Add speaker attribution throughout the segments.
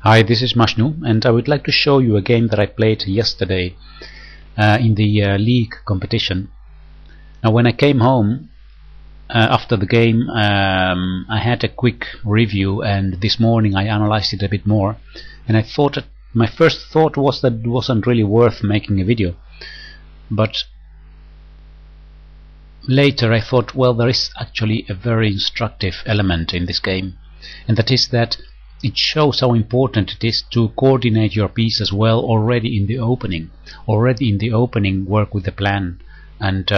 Speaker 1: Hi, this is Mashnu, and I would like to show you a game that I played yesterday in the league competition. Now, when I came home after the game, I had a quick review, and this morning I analyzed it a bit more, and I thought that my first thought was that it wasn't really worth making a video, but later I thought, well, there is actually a very instructive element in this game, and that is that it shows how important it is to coordinate your pieces well already in the opening. Already in the opening, work with the plan and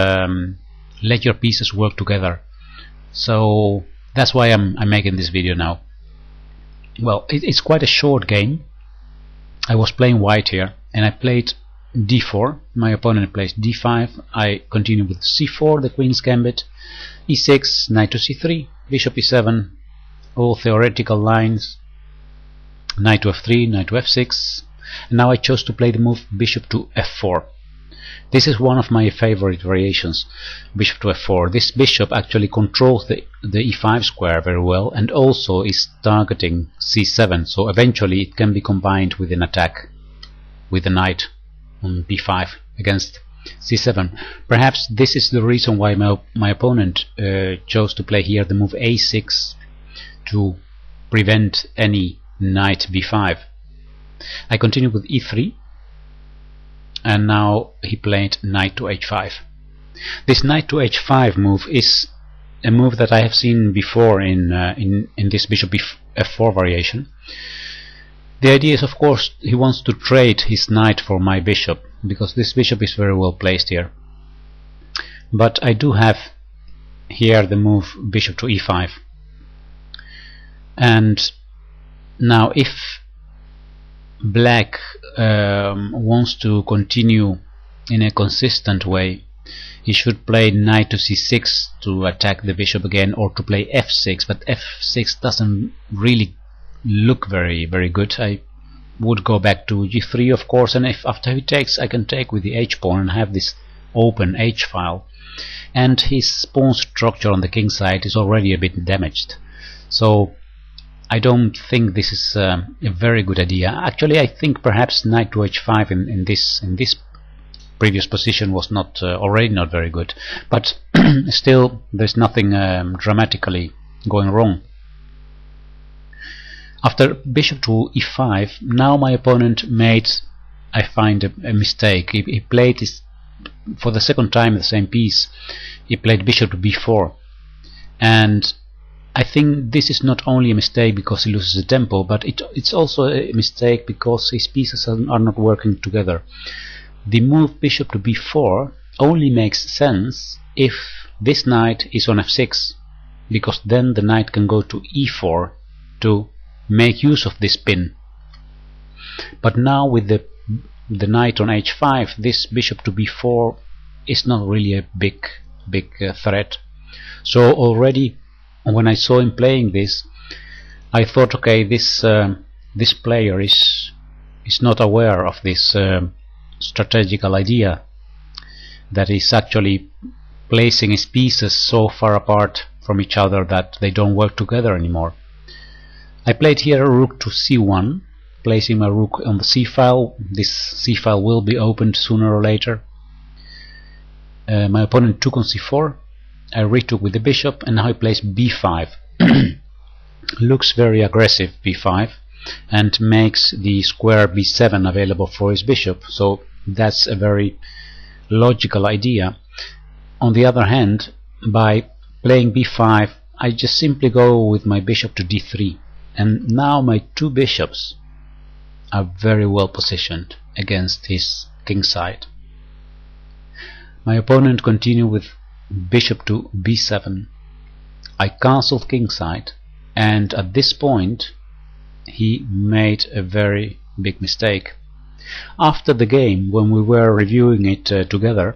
Speaker 1: let your pieces work together. So that's why I'm making this video now. Well, it's quite a short game. I was playing white here, and I played d4. My opponent plays d5. I continue with c4, the queen's gambit, e6, knight to c3, bishop e7, all theoretical lines, knight to f3, knight to f6, and now I chose to play the move bishop to f4. This is one of my favorite variations, bishop to f4. This bishop actually controls the e5 square very well, and also is targeting c7, so eventually it can be combined with an attack with the knight on b5 against c7. Perhaps this is the reason why my opponent chose to play here the move a6 to prevent any knight b5. I continue with e3, and now he played knight to h5. This knight to h5 move is a move that I have seen before in this bishop f4 variation. The idea is, of course, he wants to trade his knight for my bishop, because this bishop is very well placed here. But I do have here the move bishop to e5, and now if black wants to continue in a consistent way, he should play knight to c6 to attack the bishop again, or to play f6, but f6 doesn't really look very good. I would go back to g3, of course, and if after he takes, I can take with the h pawn and have this open h file, and his pawn structure on the king side is already a bit damaged. So I don't think this is a very good idea. Actually, I think perhaps knight to h5 in this previous position was not already not very good, but still there's nothing dramatically going wrong. After bishop to e5, now my opponent made, I find, a mistake. He played this for the second time the same piece. He played bishop to b4, and I think this is not only a mistake because he loses the tempo, but it's also a mistake because his pieces are not working together. The move bishop to b4 only makes sense if this knight is on f6, because then the knight can go to e4 to make use of this pin. But now with the knight on h5, this bishop to b4 is not really a big threat. So already when I saw him playing this, I thought, okay, this player is not aware of this strategical idea, that is actually placing his pieces so far apart from each other that they don't work together anymore. I played here a rook to c1, placing my rook on the c-file. This c-file will be opened sooner or later. My opponent took on c4. I retook with the bishop, and now he plays b5. Looks very aggressive, b5, and makes the square b7 available for his bishop, so that's a very logical idea. On the other hand, by playing b5, I just simply go with my bishop to d3, and now my two bishops are very well positioned against his king side. My opponent continued with bishop to b7. I cancelled kingside, and at this point he made a very big mistake. After the game, when we were reviewing it together,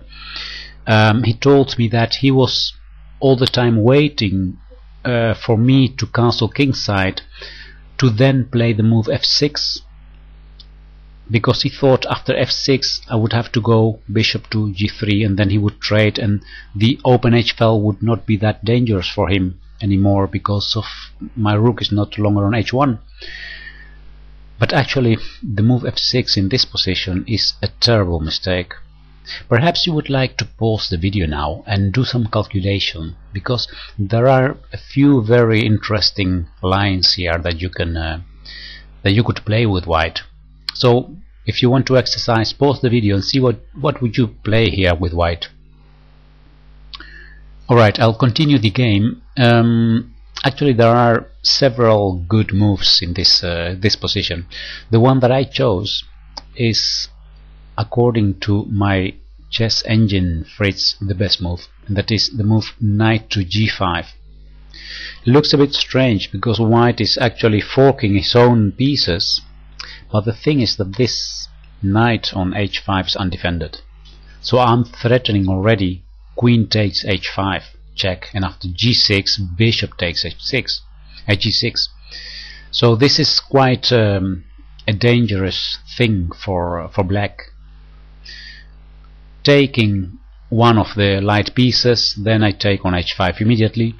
Speaker 1: he told me that he was all the time waiting for me to cancel kingside to then play the move f6, because he thought after f6 I would have to go bishop to g3, and then he would trade, and the open h file would not be that dangerous for him anymore because of my rook is not longer on h1. But actually the move f6 in this position is a terrible mistake. Perhaps you would like to pause the video now and do some calculation, because there are a few very interesting lines here that you could play with white. So if you want to exercise, pause the video and see what would you play here with white. Alright, I'll continue the game. Actually there are several good moves in this position. The one that I chose is, according to my chess engine Fritz, the best move, and that is the move knight to g5. It looks a bit strange because white is actually forking his own pieces, but the thing is that this knight on h5 is undefended. So I'm threatening already queen takes h5, check, and after g6 bishop takes g6. So this is quite a dangerous thing for black. Taking one of the light pieces, then I take on h5 immediately.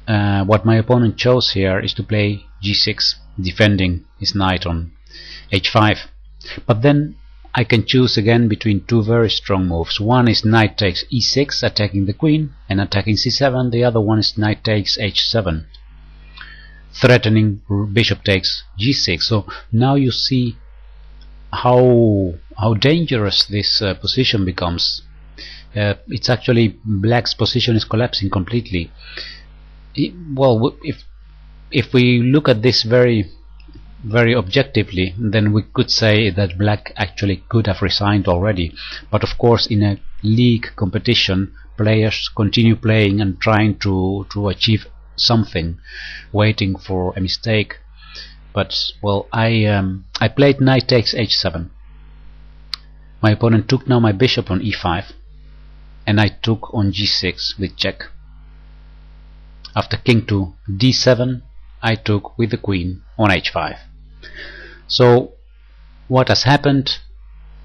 Speaker 1: What my opponent chose here is to play g6, defending his knight on h5. But then I can choose again between two very strong moves. One is knight takes e6, attacking the queen and attacking c7. The other one is knight takes h7, threatening bishop takes g6. So now you see how dangerous this position becomes. It's actually black's position is collapsing completely. Well, if we look at this very objectively, then we could say that black actually could have resigned already. But of course, in a league competition, players continue playing and trying to achieve something, waiting for a mistake. But well, I played knight takes h7. My opponent took now my bishop on e5, and I took on g6 with check. After king to d7, I took with the queen on h5. So what has happened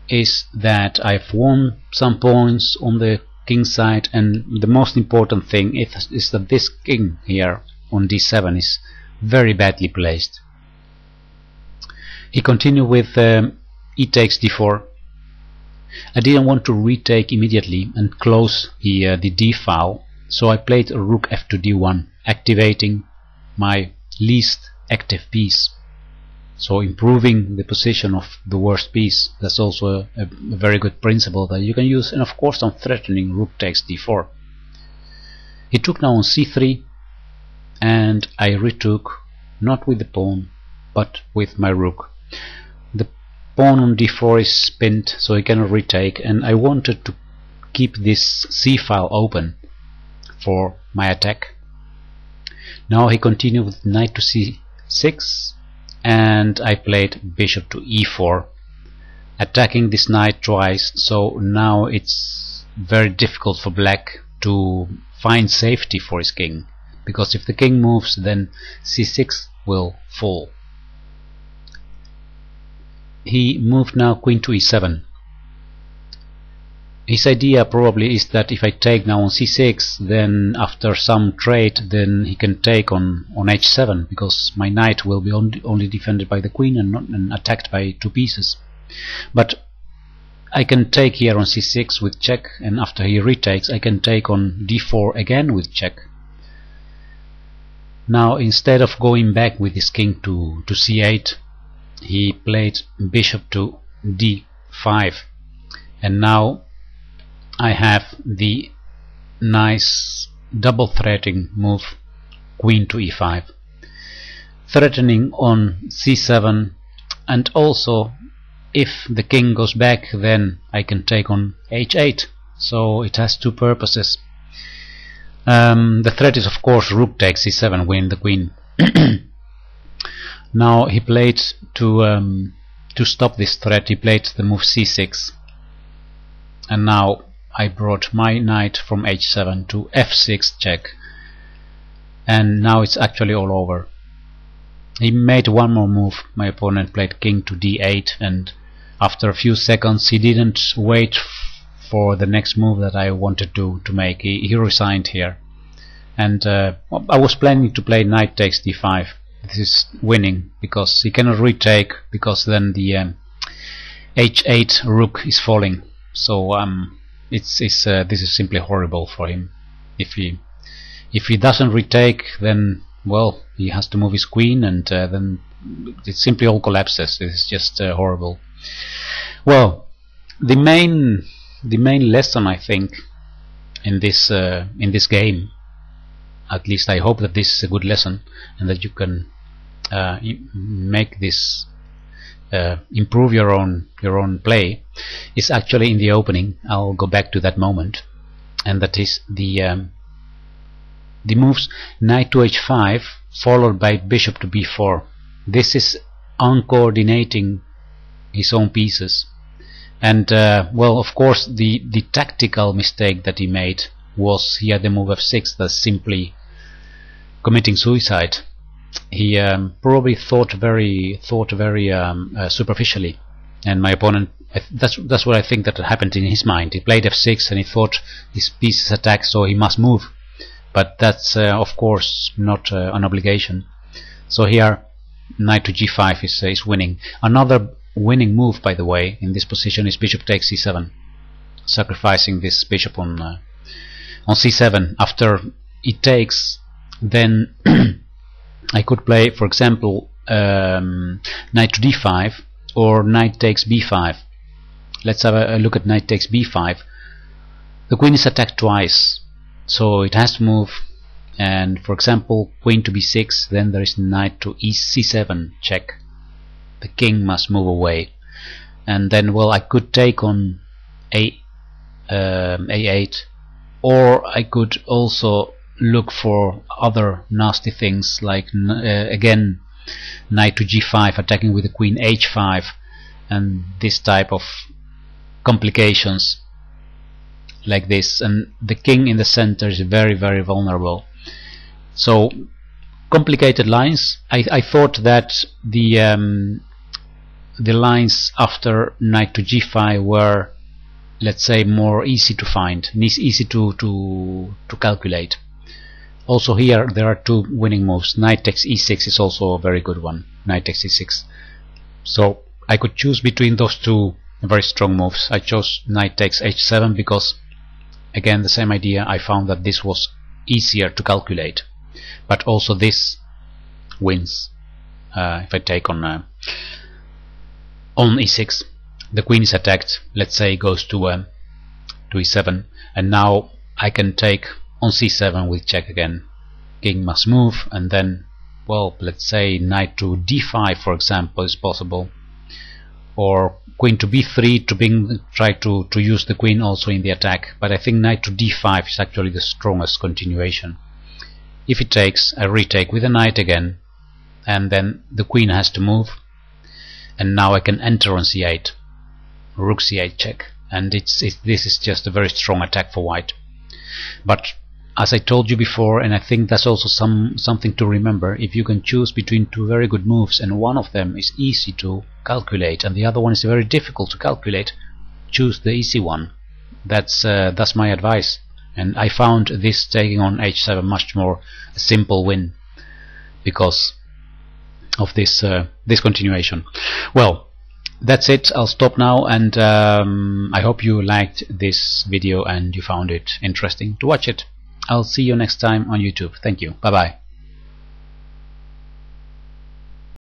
Speaker 1: is that I've won some points on the king side, and the most important thing is that this king here on d7 is very badly placed. He continued with e takes d4. I didn't want to retake immediately and close the d file, so I played rook f to d1, activating my least active piece, so improving the position of the worst piece. That's also a very good principle that you can use. And of course I'm threatening rook takes d4. He took now on c3, and I retook, not with the pawn but with my rook. The pawn on d4 is pinned, so I cannot retake, and I wanted to keep this c file open for my attack. Now he continued with knight to c6, and I played bishop to e4, attacking this knight twice. So now it's very difficult for black to find safety for his king, because if the king moves, then c6 will fall. He moved now queen to e7. His idea probably is that if I take now on c6, then after some trade, then he can take on h7, because my knight will be only defended by the queen and not attacked by two pieces. But I can take here on c6 with check, and after he retakes I can take on d4 again with check. Now instead of going back with his king to c8, he played bishop to d5, and now I have the nice double threatening move queen to e5, threatening on c7, and also if the king goes back, then I can take on h8. So it has two purposes. The threat is of course rook takes c7, winning the queen. Now he played to stop this threat, he played the move c6, and now I brought my knight from h7 to f6 check, and now it's actually all over. He made one more move. My opponent played king to d8, and after a few seconds he didn't wait for the next move that I wanted to make. He resigned here, and I was planning to play knight takes d5. this is winning, because he cannot retake, because then the h8 rook is falling. So this is simply horrible for him. If he doesn't retake, then well, he has to move his queen, and then it simply all collapses. This is just horrible. Well, the main lesson, I think, in this game, at least I hope that this is a good lesson, and that you can make this improve your own play, is actually in the opening. I'll go back to that moment, and that is the moves knight to h5 followed by bishop to b4. This is uncoordinating his own pieces, and well, of course, the tactical mistake that he made was he had the move f6. That's simply committing suicide. He probably thought very superficially, and my opponent, that's what I think that happened in his mind. He played f6 and he thought his piece is attacked, so he must move. But that's of course not an obligation. So here knight to g5 is winning. Another winning move, by the way, in this position is bishop takes c7, sacrificing this bishop on c7. After it takes, then I could play, for example, knight to d5 or knight takes b5. Let's have a look at knight takes b5. The queen is attacked twice, so it has to move, and for example queen to b6, then there is knight to c7 check. The king must move away, and then, well, I could take on a8, or I could also look for other nasty things, like again knight to g5 attacking with the queen h5, and this type of complications like this, and the king in the center is very vulnerable. So complicated lines. I thought that the lines after knight to g5 were, let's say, more easy to find and easy to calculate. Also here there are two winning moves. Knight takes e6 is also a very good one. Knight takes e6. So I could choose between those two very strong moves. I chose knight takes h7 because, again, the same idea. I found that this was easier to calculate, but also this wins. If I take on e6, the queen is attacked. Let's say goes to e7, and now I can take on c7 with check again. King must move, and then, well, let's say knight to d5, for example, is possible, or queen to b3 to try to use the queen also in the attack. But I think knight to d5 is actually the strongest continuation. If it takes, I retake with a knight again, and then the queen has to move, and now I can enter on c8, rook c8 check, and this is just a very strong attack for white. But as I told you before, and I think that's also something to remember, if you can choose between two very good moves and one of them is easy to calculate and the other one is very difficult to calculate, choose the easy one. That's my advice, and I found this taking on h7 much more a simple win because of this continuation. Well, that's it. I'll stop now, and I hope you liked this video and you found it interesting to watch it. I'll see you next time on YouTube. Thank you. Bye bye.